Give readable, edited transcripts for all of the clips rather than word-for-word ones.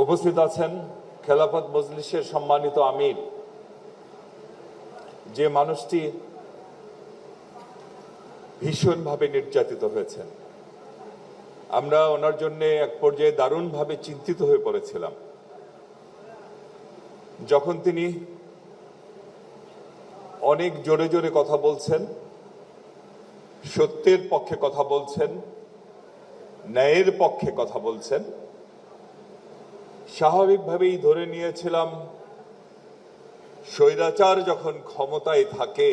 উপস্থিত আছেন খেলাফত মজলিসের সম্মানিত আমির, যে মানুষটি ভীষণভাবে নির্যাতিত হয়েছেন। আমরা ওনার জন্য এক পর্যায়ে দারুণভাবে চিন্তিত হয়ে পড়েছিলাম যখন তিনি অনেক জোরে জোরে কথা বলছেন, সত্যের পক্ষে কথা বলছেন, ন্যায়ের পক্ষে কথা বলছেন। স্বাভাবিকভাবেই ধরে নিয়েছিলাম স্বৈরাচার যখন ক্ষমতায় থাকে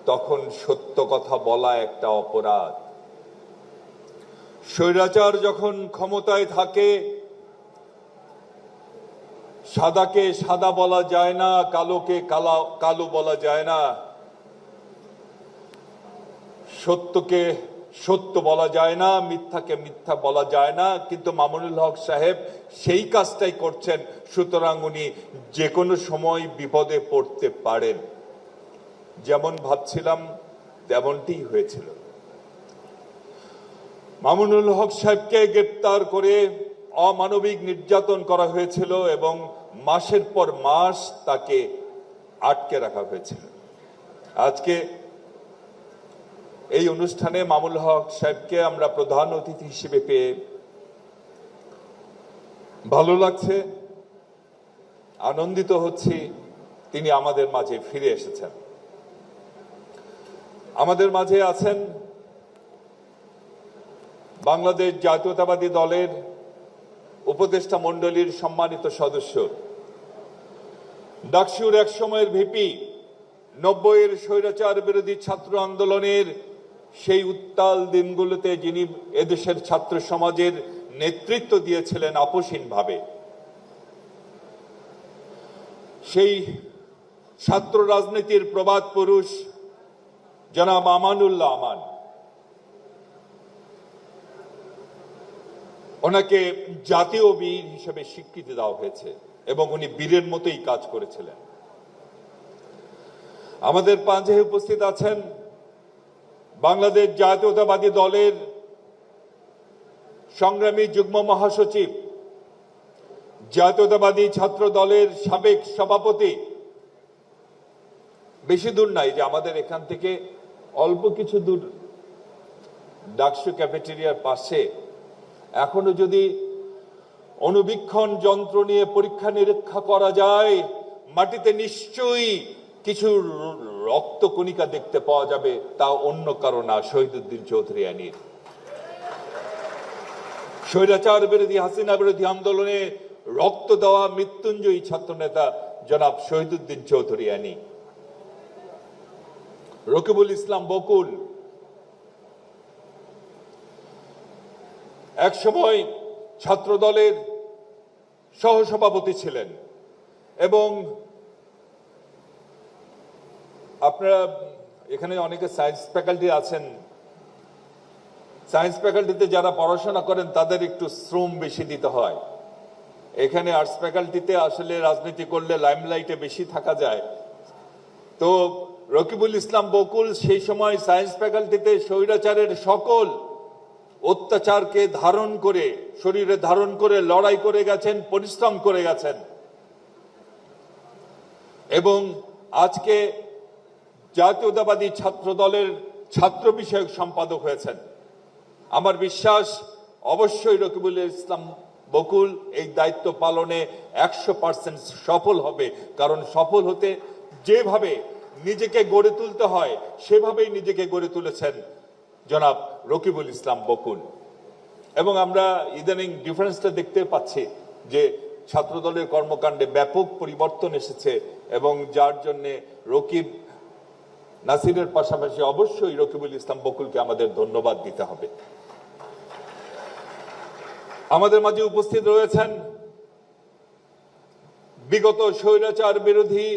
তখন সত্য কথা বলা একটা অপরাধ। স্বৈরাচার যখন ক্ষমতায় থাকে সাদাকে সাদা বলা যায় না, কালোকে কালো বলা যায় না, সত্যকে সত্য বলা যায় না, মিথ্যাকে মিথ্যা বলা যায় না। কিন্তু মামুনুল হক সাহেব সেই কাজটাই করছেন, সুতরাং উনি যে কোনো সময় বিপদে পড়তে পারেন। যেমন ভাবছিলাম তেমনটি হয়েছিল। মামুনুল হক সাহেবকে গ্রেপ্তার করে অমানবিক নির্যাতন করা হয়েছিল এবং মাসের পর মাস তাকে আটকে রাখা হয়েছিল। আজকে এই অনুষ্ঠানে মামুনুল হক সাহেবকে আমরা প্রধান অতিথি হিসেবে পেয়ে ভালো লাগছে, আনন্দিত হচ্ছি তিনি আমাদের মাঝে ফিরে এসেছেন। আমাদের মাঝে আছেন বাংলাদেশ জাতীয়তাবাদী দলের উপদেষ্টা মণ্ডলীর সম্মানিত সদস্য, ডাকসুর এক সময়ের ভিপি, 90-এর স্বৈরাচার বিরোধী ছাত্র আন্দোলনের সেই উত্তাল দিনগুলোতে যিনি এদেশের ছাত্র সমাজের নেতৃত্ব দিয়েছিলেন আপসহীনভাবে, সেই ছাত্র রাজনীতির প্রবাদ পুরুষ জনাব আমানুল্লাহ আমান, ওনাকে জাতীয় বীর হিসেবে স্বীকৃতি দেওয়া হয়েছে এবং উনি বীরের মতোই কাজ করেছিলেন। আমাদের পাঁচে উপস্থিত আছেন বাংলাদেশ জাতীয়তাবাদী দলের সংগ্রামী যুগ্ম মহাসচিব, জাতীয়তাবাদী ছাত্র দলের সাবেক সভাপতি। বেশি দূর নাই, যে আমাদের এখান থেকে অল্প কিছু দূর ডাকসু ক্যাফেটেরিয়ার পাশে এখনো যদি অনুবীক্ষণ যন্ত্র নিয়ে পরীক্ষা নিরীক্ষা করা যায়, মাটিতে নিশ্চয়ই কিছু রক্ত কণিকা দেখতে পাওয়া যাবে। তা অন্য কারো না, শহীদুদ্দিন চৌধুরী আনীর। স্বৈরাচার বিরোধী, হাসিনা বিরোধী আন্দোলনে রক্ত দেওয়া মৃত্যুঞ্জয়ী ছাত্র নেতা জনাব শহীদুদ্দিন চৌধুরী আনী, রকিবুল ইসলাম বকুল এক সময় ছাত্র দলের সহসভাপতি ছিলেন এবং আপনারা এখানে অনেকে সায়েন্স ফ্যাকাল্টি আছেন, সায়েন্স ফ্যাকাল্টিতে যারা পড়াশোনা করেন তাদের একটু শ্রম বেশি দিতে হয়। এখানে আর্টস ফ্যাকাল্টিতে আসলে রাজনীতি করলে লাইমলাইটে বেশি থাকা যায়। তো রকিবুল ইসলাম বকুল সেই সময় সায়েন্স ফ্যাকাল্টিতে স্বৈরাচারের সকল অত্যাচারকে ধারণ করে, শরীরে ধারণ করে লড়াই করে গেছেন, পরিশ্রম করে গেছেন এবং আজকে জাতীয়তাবাদী ছাত্র দলের ছাত্র বিষয়ক সম্পাদক হয়েছেন। আমার বিশ্বাস অবশ্যই রকিবুল ইসলাম বকুল এই দায়িত্ব পালনে 100% সফল হবে, কারণ সফল হতে যেভাবে নিজেকে গড়ে তুলতে হয় সেভাবেই নিজেকে গড়ে তুলেছেন জনাব রকিবুল ইসলাম বকুল। এবং আমরা ইদানিং ডিফারেন্সটা দেখতে পাচ্ছি যে ছাত্রদলের কর্মকাণ্ডে ব্যাপক পরিবর্তন এসেছে এবং যার জন্য রকিব নাসিরের পাশাপাশি অবশ্যই রকিবুল ইসলাম বকুলকে আমাদের ধন্যবাদ দিতে হবে। আমাদের মাঝে উপস্থিত রয়েছেন বিগত স্বৈরাচার বিরোধী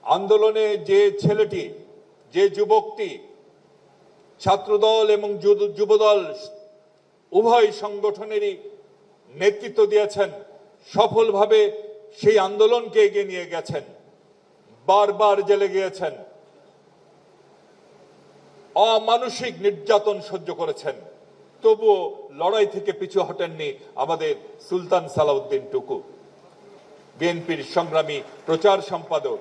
আন্দোলনে যে ছেলেটি, যে যুবকটি ছাত্রদল এবং যুবদল উভয় সংগঠনেরই নেতৃত্ব দিয়েছেন, সফলভাবে সেই আন্দোলনকে এগিয়ে নিয়ে গেছেন, বারবার জেলে গিয়েছেন, অমানসিক নির্যাতন সহ্য করেছেন, তবুও লড়াই থেকে পিছু হটেননি আমাদের সুলতান সালাউদ্দিন টুকু, বিএনপির সংগ্রামী প্রচার সম্পাদক।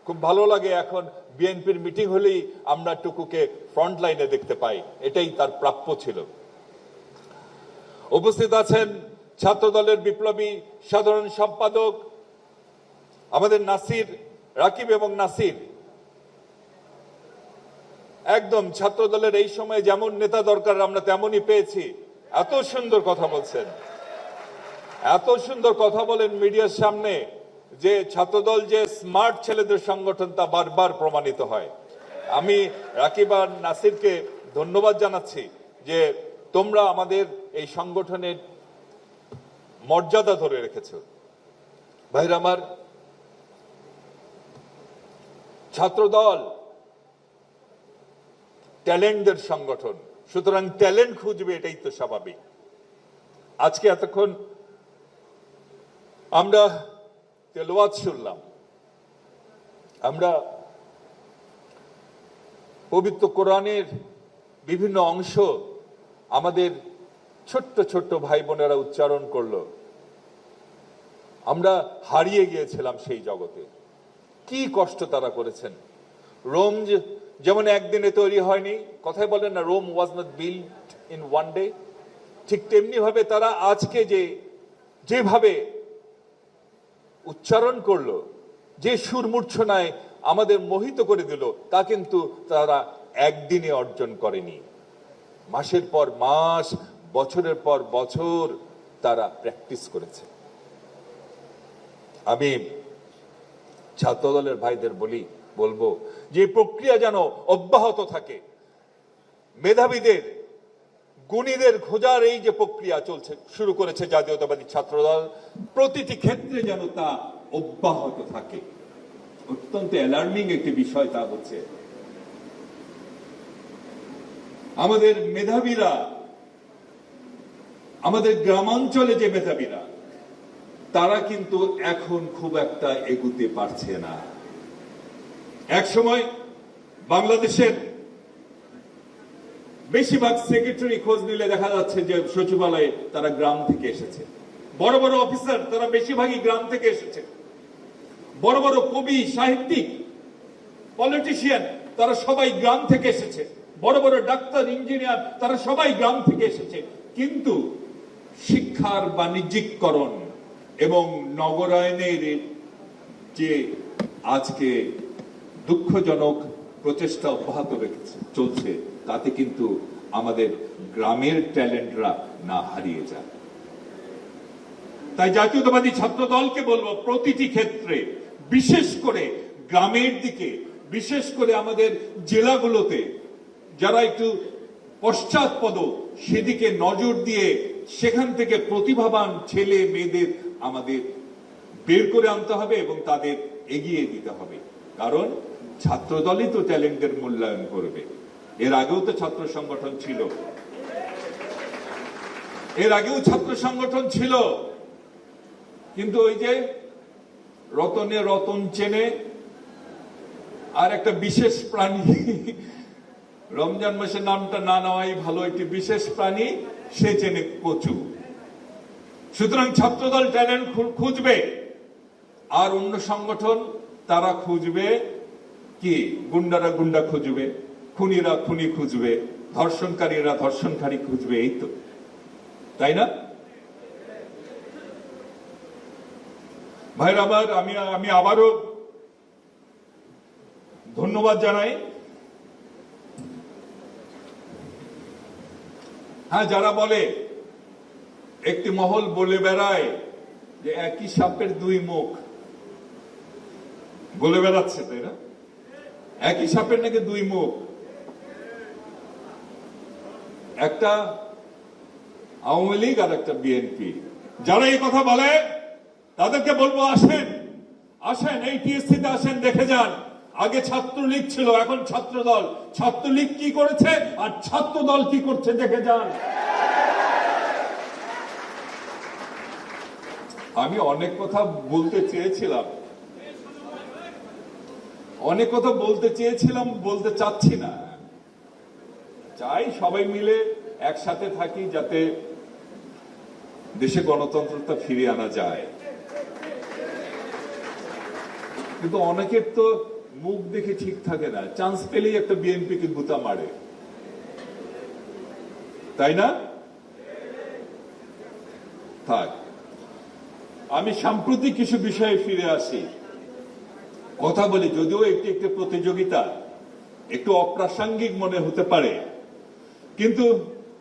খুব ভালো লাগে এখন বিএনপির মিটিং হলেই আমরা টুকুকে ফ্রন্ট লাইনে দেখতে পাই, এটাই তার প্রাপ্য ছিল। উপস্থিত আছেন ছাত্রদলের বিপ্লবী সাধারণ সম্পাদক আমাদের নাসির, রাকিব এবং নাসির। একদম ছাত্রদলের এই সময় যেমন নেতা দরকার আমরা তেমনই পেয়েছি। এত সুন্দর কথা বলছেন, এত সুন্দর কথা বলেন মিডিয়ার সামনে যে ছাত্রদল যে স্মার্ট ছেলেদের সংগঠন তা বারবার প্রমাণিত হয়। আমি রাকিব আর নাসিরকে ধন্যবাদ জানাচ্ছি যে তোমরা আমাদের এই সংগঠনের মর্যাদা ধরে রেখেছ। ভাইরা আমার, ছাত্রদল ট্যালেন্টদের সংগঠন, সুতরাং ট্যালেন্ট খুঁজবে, এটাই তো স্বাভাবিক। আজকে এতক্ষণ আমরা তেলাওয়াত শুনলাম, আমরা পবিত্র কোরআনের বিভিন্ন অংশ আমাদের ছোট্ট ছোট্ট ভাই বোনেরা উচ্চারণ করলো। আমরা হারিয়ে গিয়েছিলাম সেই জগতে। কি কষ্ট তারা করেছেন। রোম যেমন একদিনে তৈরি হয়নি, কথাই বলেন না, Rome was not built in one day. ঠিক তেমনি ভাবে তারা আজকে যেভাবে উচ্চারণ করলো, যে সুর মূর্ছনায় আমাদের মোহিত করে দিল, তা কিন্তু তারা একদিনে অর্জন করেনি। মাসের পর মাস, বছরের পর বছর তারা প্র্যাকটিস করেছে। আমি ছাত্রদলের ভাইদের বলবো যে প্রক্রিয়া যেন অব্যাহত থাকে। মেধাবীদের, গুণীদের খোঁজার এই যে প্রক্রিয়া চলছে, শুরু করেছে জাতীয়তাবাদী ছাত্রদল, প্রতিটি ক্ষেত্রে যেন তা অব্যাহত থাকে। অত্যন্ত অ্যালার্মিং একটি বিষয় তা হচ্ছে আমাদের মেধাবীরা, আমাদের গ্রামাঞ্চলে যে মেধাবীরা, তারা কিন্তু এখন খুব একটা এগুতে পারছে না। এক সময় বাংলাদেশের বেশিরভাগ সেক্রেটারি খোঁজ নিলে দেখা যাচ্ছে যে সচিবালয়ে তারা গ্রাম থেকে এসেছে। বড় বড় অফিসার তারা বেশিরভাগই গ্রাম থেকে এসেছে। বড় বড় কবি, সাহিত্যিক, পলিটিশিয়ান তারা সবাই গ্রাম থেকে এসেছে। বড় বড় ডাক্তার, ইঞ্জিনিয়ার তারা সবাই গ্রাম থেকে এসেছে। কিন্তু শিক্ষার বাণিজ্যিকরণ এবং নগরায়নের যে আজকে দুঃখজনক প্রচেষ্টা অব্যাহত চলছে, তাতে কিন্তু আমাদের গ্রামের ট্যালেন্টরা না হারিয়ে যায়। তাই জাতীয়তাবাদী ছাত্র দলকে বলবো, প্রতিটি ক্ষেত্রে, বিশেষ করে গ্রামের দিকে, বিশেষ করে আমাদের জেলাগুলোতে যারা একটু পশ্চাৎপদ, সেদিকে নজর দিয়ে সেখান থেকে প্রতিভাবান ছেলে মেয়েদের আমাদের বের করে আনতে হবে এবং তাদের এগিয়ে দিতে হবে। কারণ ছাত্রদলই তো ট্যালেন্টের মূল্যায়ন করবে। এর আগেও তো ছাত্র সংগঠন ছিল, এর আগেও ছাত্র সংগঠন ছিল, কিন্তু ওই যে রতনে রতন চেনে, আর একটা বিশেষ প্রাণী, রমজান মাসের নামটা না নেওয়াই ভালো, একটি বিশেষ প্রাণী, সে চেনে কচু। সুতরাং ছাত্রদল ট্যালেন্ট খুঁজবে, আর অন্য সংগঠন তারা খুঁজবে কি? গুন্ডারা গুন্ডা খুঁজবে, খুনিরা খুনি খুঁজবে, ধর্ষণকারীরা ধর্ষণকারী খুঁজবে, এই তো, তাই না? ভাইরা আমার, আমি আবারও ধন্যবাদ জানাই। হ্যাঁ, যারা বলে, একটি মহল বলে বেড়ায় যে একই সাপের দুই মুখ, বলে বেড়াচ্ছে, তাই না? একই সাপের নাকি দুই মুখ, একটা আওয়ামী লীগ আর একটা বিএনপি। যারা এই কথা বলে তাদেরকে বলবো, আসেন আসেন, এই টিএসসিতে আসেন, দেখে যান। আগে ছাত্রলীগ ছিল, এখন ছাত্রদল। ছাত্রলীগ কি করেছে আর ছাত্রদল কি করছে দেখে যান। আমি অনেক কথা বলতে চেয়েছিলাম, বলতে চাচ্ছি না। চাই সবাই মিলে একসাথে থাকি যাতে দেশে গণতন্ত্রটা ফিরিয়ে আনা যায়। কিন্তু অনেকের তো মুখ দেখে ঠিক থাকে না, চান্স পেলেই একটা বিএনপিকে গুতা মারে, তাই না? থাক, আমি সাম্প্রতিক কিছু বিষয়ে ফিরে আসি, কথা বলি। যদিও একটি একটি প্রতিযোগিতা একটু অপ্রাসঙ্গিক মনে হতে পারে, কিন্তু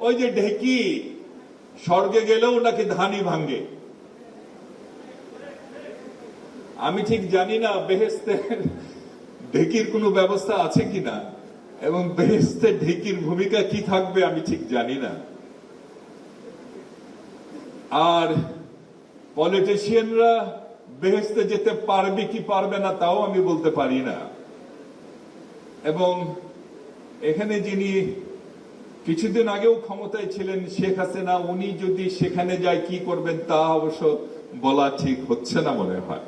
ওই যে ঢেকি স্বর্গে গেলেও নাকি ধানই ভাঙ্গে। আমি ঠিক জানি না বেহেশতে ঢেকির কোনো ব্যবস্থা আছে কিনা, এবং বেহেশতে ঢেকির ভূমিকা কি থাকবে আমি ঠিক জানি না। আর পলিটিশিয়ানরা বেহেশতে যেতে পারবে কি পারবে না তাও আমি বলতে পারি না। এবং এখানে যিনি কিছুদিন আগেও ক্ষমতায় ছিলেন, শেখ হাসিনা, উনি যদি সেখানে যায় কি করবেন তা অবশ্য বলা ঠিক হচ্ছে না মনে হয়।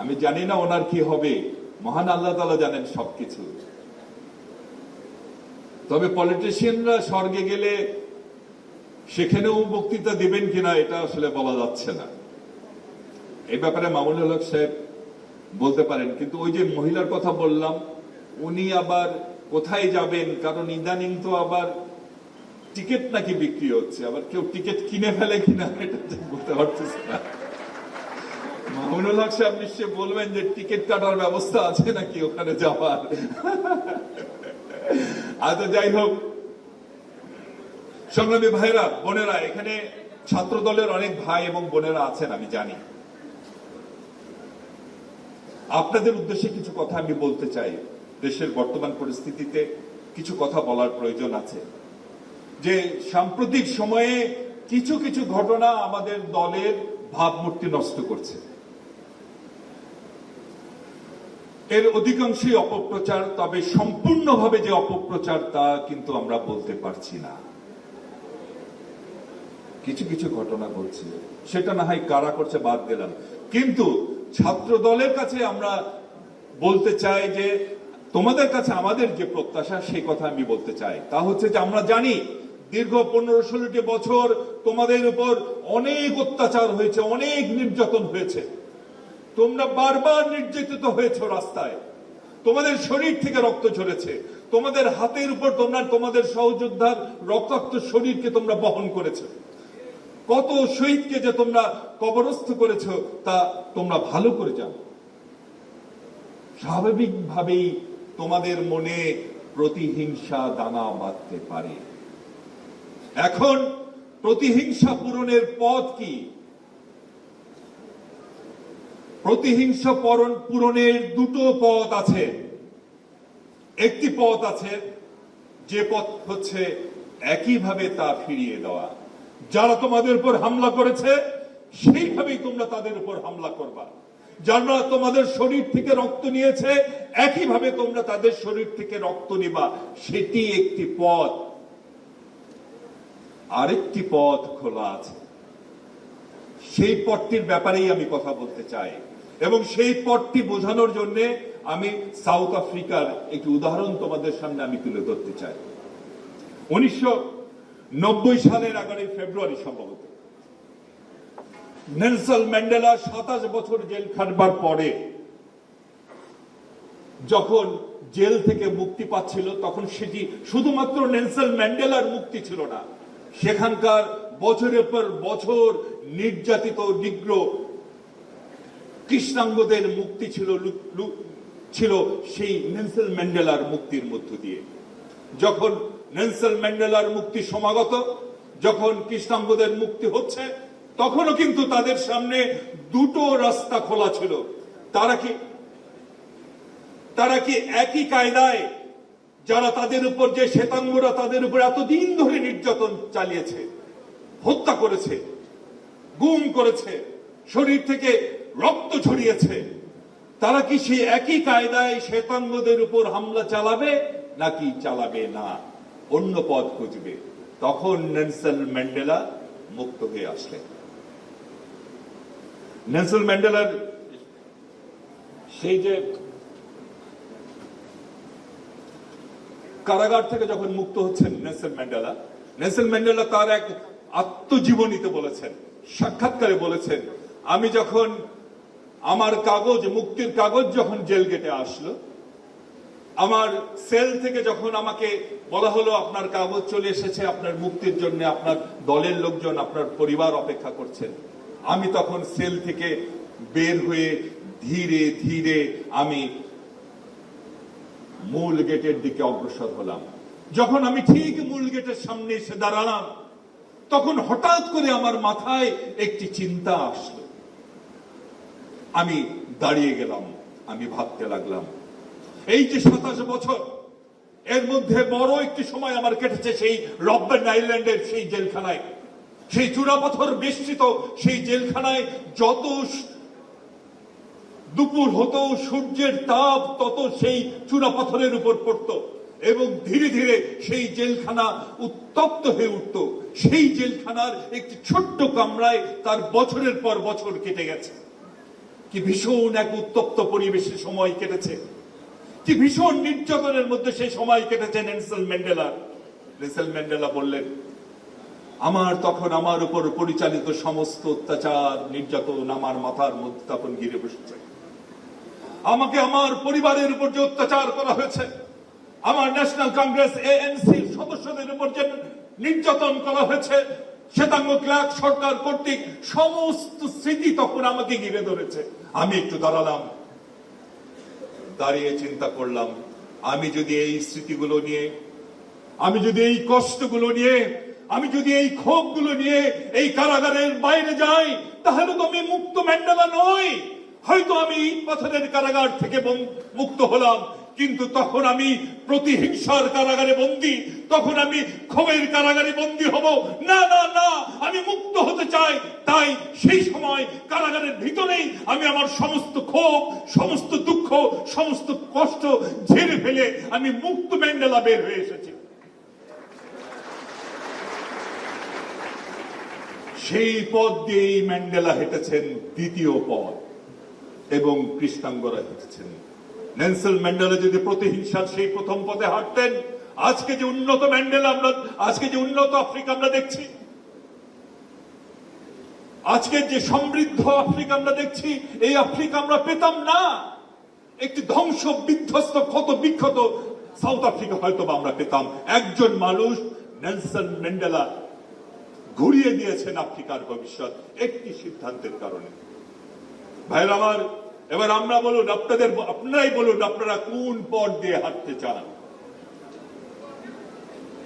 আমি জানি না ওনার কি হবে, মহান আল্লাহ তাআলা জানেন সবকিছু। তবে পলিটিশিয়ানরা স্বর্গে গেলে সেখানেও বক্তৃতা দিবেন কিনা এটা আসলে বলা যাচ্ছে না। এই ব্যাপারে মামুনুল হক সাহেব বলতে পারেন। কিন্তু ওই যে মহিলার কথা বললাম, উনি আবার কোথায় যাবেন, কারণ ইদানিং তো আবার টিকিট নাকি বিক্রি হচ্ছে, আবার কেউ টিকিট কিনে ফেলে কিনা এটা বলতে পারতেছে না। মামুনুল হক সাহেব নিশ্চয় বলবেন যে টিকিট কাটার ব্যবস্থা আছে নাকি ওখানে যাওয়ার। আচ্ছা, যাই হোক, সংগ্রামী ভাইরা বোনেরা, এখানে ছাত্র দলের অনেক ভাই এবং বোনেরা আছেন আমি জানি। আপনাদের উদ্দেশ্যে কিছু কথা আমি বলতে চাই। দেশের বর্তমান পরিস্থিতিতে কিছু কথা বলার প্রয়োজন আছে। যে সাম্প্রতিক সময়ে কিছু কিছু ঘটনা আমাদের দলের ভাবমূর্তি নষ্ট করছে। এর অধিকাংশই অপপ্রচার, তবে সম্পূর্ণভাবে যে অপপ্রচার তা কিন্তু আমরা বলতে পারছি না। কিছু কিছু ঘটনা বলছি, সেটা না হয় কারা করছে বাদ দিলাম, কিন্তু ছাত্র দলের কাছে আমরা বলতে চাই যে তোমাদের কাছে আমাদের যে প্রত্যাশা সেই কথা আমি বলতে চাই। তা হচ্ছে যে আমরা জানি দীর্ঘ 15-16 বছর তোমাদের উপর অনেক অত্যাচার হয়েছে, অনেক নির্যাতন হয়েছে। তোমরা বারবার নির্যাতিত হয়েছে রাস্তায়, তোমাদের শরীর থেকে রক্ত ঝরেছে, তোমাদের হাতের উপর তোমরা তোমাদের সহযোদ্ধার রক্তাক্ত শরীরকে তোমরা বহন করেছো। কত শহীদকে যে তোমরা কবরস্থ করেছো তা তোমরা ভালো করে জানো। স্বাভাবিকভাবেই তোমাদের মনে প্রতিহিংসা দানা বাঁধতে পারে। এখন প্রতিহিংসা পূরণের পথ কি? প্রতিহিংসা পূরণের দুটো পথ আছে। একটি পথ আছে, যে পথ হচ্ছে একইভাবে তা ফিরিয়ে দেওয়া। যারা তোমাদের উপর হামলা করেছে সেইভাবেই তোমরা তাদের উপর হামলা করবা। যারা তোমাদের শরীর থেকে রক্ত নিয়েছে একইভাবে তোমরা তাদের শরীর থেকে রক্ত নিবা। সেটি একটি পথ। আরেকটি পথ খোলা আছে, সেই পথটির ব্যাপারেই আমি কথা বলতে চাই। এবং সেই পথটি বোঝানোর জন্য আমি সাউথ আফ্রিকার একটি উদাহরণ তোমাদের সামনে আমি তুলে ধরতে চাই। 1990 সালের 11 ফেব্রুয়ারি সম্ভবত নেলসন ম্যান্ডেলা 27 বছর জেল খাটবার পরে যখন জেল থেকে মুক্তি পাচ্ছিল, তখন সেটি শুধুমাত্র নেলসন ম্যান্ডেলার মুক্তি ছিল না, সেখানকার বছরের পর বছর নির্যাতিত নিগ্র কৃষ্ণাঙ্গদের মুক্তি ছিল সেই নেলসন ম্যান্ডেলার মুক্তির মধ্য দিয়ে। যখন নেলসন ম্যান্ডেলার মুক্তি সমাগত, যখন কৃষ্ণাঙ্গদের মুক্তি হচ্ছে, তখনও কিন্তু তাদের সামনে দুটো রাস্তা খোলা ছিল। তারা কি একই কায়দায় যারা তাদের উপর, যে শ্বেতাঙ্গরা তাদের উপর এতদিন ধরে নির্যাতন চালিয়েছে, হত্যা করেছে, গুম করেছে, শরীর থেকে রক্ত ছড়িয়েছে, তারা কি সেই একই কায়দায় শ্বেতাঙ্গদের উপর হামলা চালাবে নাকি চালাবে না, অন্য পথ খুঁজবে? তখন নেলসন ম্যান্ডেলা মুক্ত হয়ে আসলেন। নেলসন ম্যান্ডেলার সেই যে কারাগার থেকে যখন মুক্ত হচ্ছেন নেলসন ম্যান্ডেলা তার এক আত্মজীবনীতে বলেছেন, সাক্ষাৎকারে বলেছেন, আমি যখন আমার কাগজ, মুক্তির কাগজ যখন জেল গেটে আসলো, আমার সেল থেকে যখন আমাকে বলা হলো আপনার কাগজ চলে এসেছে, আপনার মুক্তির জন্য আপনার দলের লোকজন, আপনার পরিবার অপেক্ষা করছেন, আমি তখন সেল থেকে বের হয়ে ধীরে ধীরে আমি মূল গেটের দিকে অগ্রসর হলাম। যখন আমি ঠিক মূল গেটের সামনে এসে দাঁড়ালাম, তখন হঠাৎ করে আমার মাথায় একটি চিন্তা আসলো। আমি দাঁড়িয়ে গেলাম, আমি ভাবতে লাগলাম, এই যে 27 বছর, এর মধ্যে বড় একটি সময় আমার কেটেছে সেই রববেন আইল্যান্ডের সেই জেলখানায়, সেই চূড়াপাথর বেষ্টিত সেই জেলখানায়। যত দুপুর হতো, সূর্যের তাপ তত সেই চূড়াপাথরের উপর পড়তো এবং ধীরে ধীরে সেই জেলখানা উত্তপ্ত হয়ে উঠত। সেই জেলখানার একটি ছোট্ট কামরায় তার বছরের পর বছর কেটে গেছে। কি ভীষণ এক উত্তপ্ত পরিবেশে সময় কেটেছে, কি ভীষণ নির্যাতনের মধ্যে সেই সময় কেটেছে নেলসন ম্যান্ডেলা বললেন, তখন আমার উপর পরিচালিত সমস্ত অত্যাচার, নির্যাতন আমার মাথার মধ্যে তখন ঘিরে বসেছে। আমাকে আমার পরিবারের উপর যে অত্যাচার করা হয়েছে, আমার ন্যাশনাল কংগ্রেস ANC সদস্যদের উপর যে নির্যাতন করা হয়েছে, শ্বেতাঙ্গ ক্লার্ক সরকার কর্তৃক, সমস্ত স্মৃতি তখন আমাকে ঘিরে ধরেছে। আমি একটু দাঁড়ালাম, দাঁড়িয়ে চিন্তা করলাম, আমি যদি এই স্মৃতিগুলো নিয়ে, আমি যদি এই কষ্টগুলো নিয়ে, আমি যদি এই ক্ষোভগুলো নিয়ে এই কারাগারের বাইরে যাই, তাহলে তো আমি মুক্ত ম্যান্ডেলা নই। হয়তো আমি পাথরের কারাগার থেকে মুক্ত হলাম, কিন্তু তখন আমি প্রতিহিংসার কারাগারে বন্দী, তখন আমি ক্ষোভের কারাগারে বন্দী হব না। না না, আমি মুক্ত হতে চাই। তাই সেই সময় কারাগারের ভিতরেই আমি আমার সমস্ত ক্ষোভ, সমস্ত দুঃখ, সমস্ত কষ্ট ঝেড়ে ফেলে আমি মুক্ত ম্যান্ডেলা বের হয়ে এসেছি। সেই পথ দিয়েই ম্যান্ডেলা হেঁটেছেন দ্বিতীয় পথ, এবং কৃষ্ণাঙ্গরা হেঁটেছেন। নেলসন ম্যান্ডেলা যদি প্রতিহিংসার সেই প্রথম পথে হাঁটতেন, আজকে যে উন্নত ম্যান্ডেলা আমরা, আজকে যে উন্নত আফ্রিকা আমরা দেখছি, আজকের যে সমৃদ্ধ আফ্রিকা আমরা দেখছি, এই আফ্রিকা আমরা পেতাম না। একটি ধ্বংস বিধ্বস্ত ক্ষত বিক্ষত সাউথ আফ্রিকা হয়তো আমরা পেতাম। একজন মানুষ, নেলসন ম্যান্ডেলা, ঘুরিয়ে দিয়েছেন আফ্রিকার ভবিষ্যৎ একটি সিদ্ধান্তের কারণে। ভাইরা আমার, এবার আমরা বলুন, আপনারাই বলুন, আপনারা কোন পথ দিয়ে হাঁটতে চান?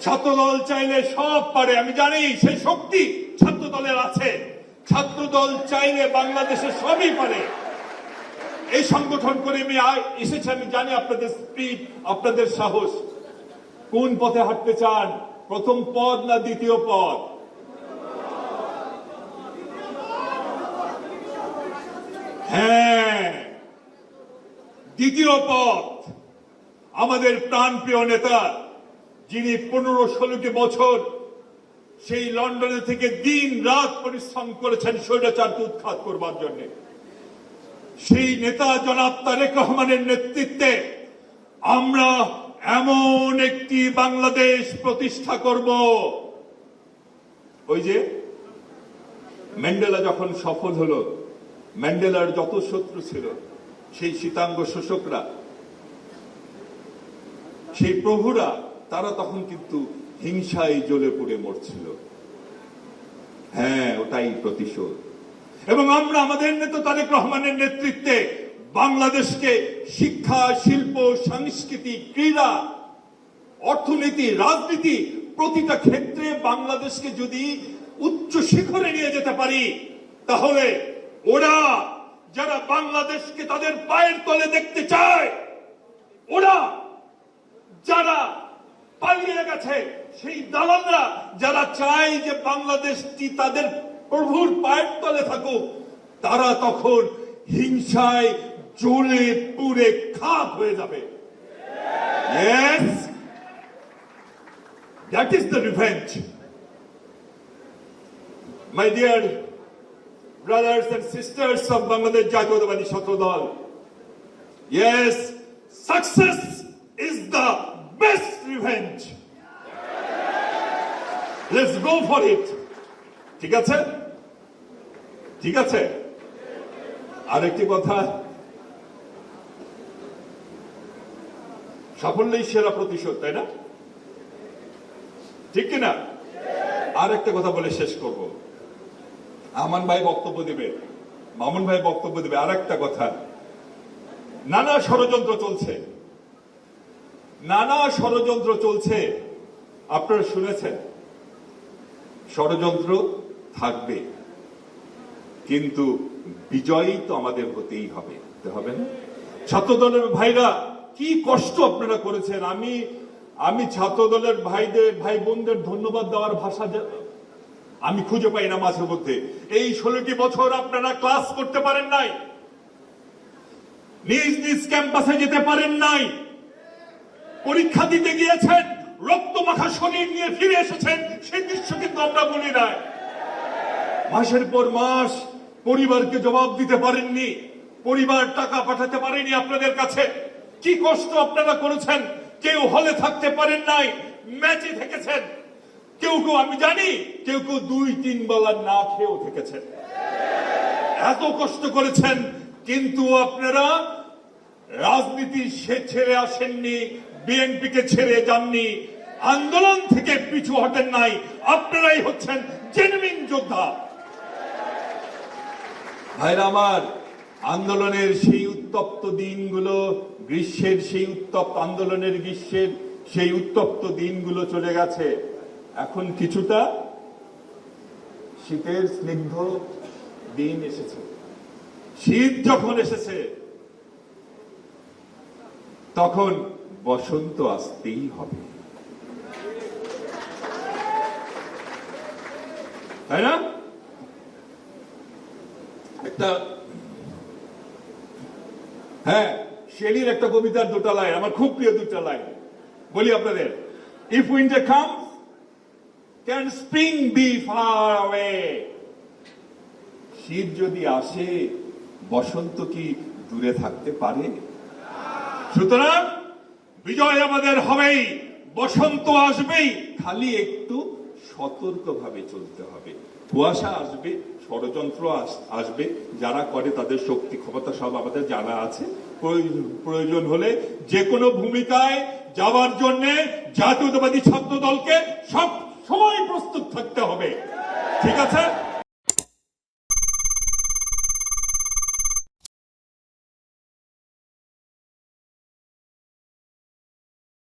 ছাত্রদল চাইলে সব পারে, আমি জানি সেই শক্তি ছাত্রদলের আছে। ছাত্রদল চাইলে বাংলাদেশে সবই পারে। এই সংগঠন করে আমি এসেছি, আমি জানি আপনাদের স্পিড, আপনাদের সাহস। কোন পথে হাঁটতে চান? প্রথম পথ না দ্বিতীয় পথ? হ্যাঁ, দ্বিতীয় পথ। আমাদের প্রাণপ্রিয় নেতা, যিনি 15-16টি বছর সেই লন্ডনে থেকে দিন রাত পরিশ্রম করেছেন স্বৈরাচারকে উৎখাত করবার জন্য, সেই নেতা জনাব তারেক রহমানের নেতৃত্বে আমরা এমন একটি বাংলাদেশ প্রতিষ্ঠা করব। ওই যে ম্যান্ডেলা যখন সফল হলো, ম্যান্ডেলার যত শত্রু ছিল, সেই শ্বেতাঙ্গ শোষকরা, সেই প্রভুরা, তারা তখন কিন্তু হিংসায় জ্বলে পুড়ে মরছিল। হ্যাঁ, ওটাই প্রতিশোধ। এবং আমরা আমাদের নেতা তারেক রহমানের নেতৃত্বে বাংলাদেশকে শিক্ষা, শিল্প, সংস্কৃতি, ক্রীড়া, অর্থনীতি, রাজনীতি, প্রতিটা ক্ষেত্রে বাংলাদেশকে যদি উচ্চ শিখরে নিয়ে যেতে পারি, তাহলে ওরা যারা বাংলাদেশকে তাদের পায়ের তলে দেখতে চায়, ওরা যারা পালিয়ে গেছে, সেই দালালরা যারা চায় যে বাংলাদেশটি তাদের প্রভুর পায়ের তলে থাকুক, তারা তখন হিংসায় জ্বলে পুড়ে খাক হয়ে যাবে। Yes, that is the revenge. My dear brothers and sisters of Bangladesh Jatiyotwadi Chhatra Dal, yes, success is the best revenge, let's go for it. ঠিক আছে, ঠিক আছে। আরেকটি কথা, সাফল্যই সেরা প্রতিশোধ, তাই না? ঠিক কিনা? আর একটা কথা বলে শেষ করব। আমান ভাই বক্তব্য দিবে, মামুন ভাই বক্তব্য দিবে। আর একটা কথা, নানা ষড়যন্ত্র চলছে, নানা ষড়যন্ত্র চলছে, আপনারা শুনেছেন। ষড়যন্ত্র থাকবে, কিন্তু বিজয়ী তো আমাদের হতেই হবে, হবে না? ছাত্র দলের ভাইরা কি কষ্ট আপনারা করেছেন। আমি ছাত্র দলের ভাই বোনদের ধন্যবাদ দেওয়ার ভাষা আমি খুঁজে পাই না মাঝে মধ্যে। এই 16টি বছর আপনারা ক্লাস করতে পারেন নাই, নিজ নিজ ক্যাম্পাসে যেতে পারেন নাই, পরীক্ষা দিতে গিয়েছেন, রক্ত মাখা শরীর নিয়ে ফিরে এসেছেন, সেই দৃশ্য কিন্তু আমরা বলি নাই। মাসের পর মাস পরিবারকে জবাব দিতে পারেননি, পরিবার টাকা পাঠাতে পারেনি আপনাদের কাছে। কি কষ্ট আপনারা করেছেন। কেউ হলে থাকতে পারেন নাই, ম্যাচে থেকেছেন, কেউ কেউ আমি জানি কেউ কেউ 2-3 বেলা না খেয়েও থেকেছেন। এত কষ্ট করেছেন, কিন্তু আপনারা রাজনীতি ছেড়ে আসেননি, বিএনপিকে ছেড়ে যাননি, আন্দোলন থেকে পিছু হটেন নাই। আপনারাই হচ্ছেন জেনুইন যোদ্ধা। ভাইরা আমার, আন্দোলনের সেই উত্তপ্ত দিনগুলো, গ্রীষ্মের সেই উত্তপ্ত আন্দোলনের গ্রীষ্মের সেই উত্তপ্ত দিনগুলো চলে গেছে। এখন কিছুটা শীতের স্নিগ্ধ দিন এসেছে। শীত যখন এসেছে, তখন বসন্ত আসতেই হবে, তাই না? একটা শেলির একটা কবিতার 2টা লাইন, আমার খুব প্রিয় 2টা লাইন বলি আপনাদের। If winter comes, can spring be far away? শীত যদি আসে, বসন্ত কি দূরে থাকতে পারে? সুতরাং বিজয় আমাদের হবেই, বসন্ত আসবেই, খালি একটু সতর্কভাবে চলতে হবে। কুয়াশা আসবে, ষড়যন্ত্র আসবে, যারা করে তাদের শক্তি ক্ষমতা সব আমাদের জানা আছে। প্রয়োজন হলে যে কোনো ভূমিকায় যাওয়ার জন্য জাতীয়তাবাদী ছাত্র দলকে সব সময় প্রস্তুত থাকতে হবে। ঠিক আছে?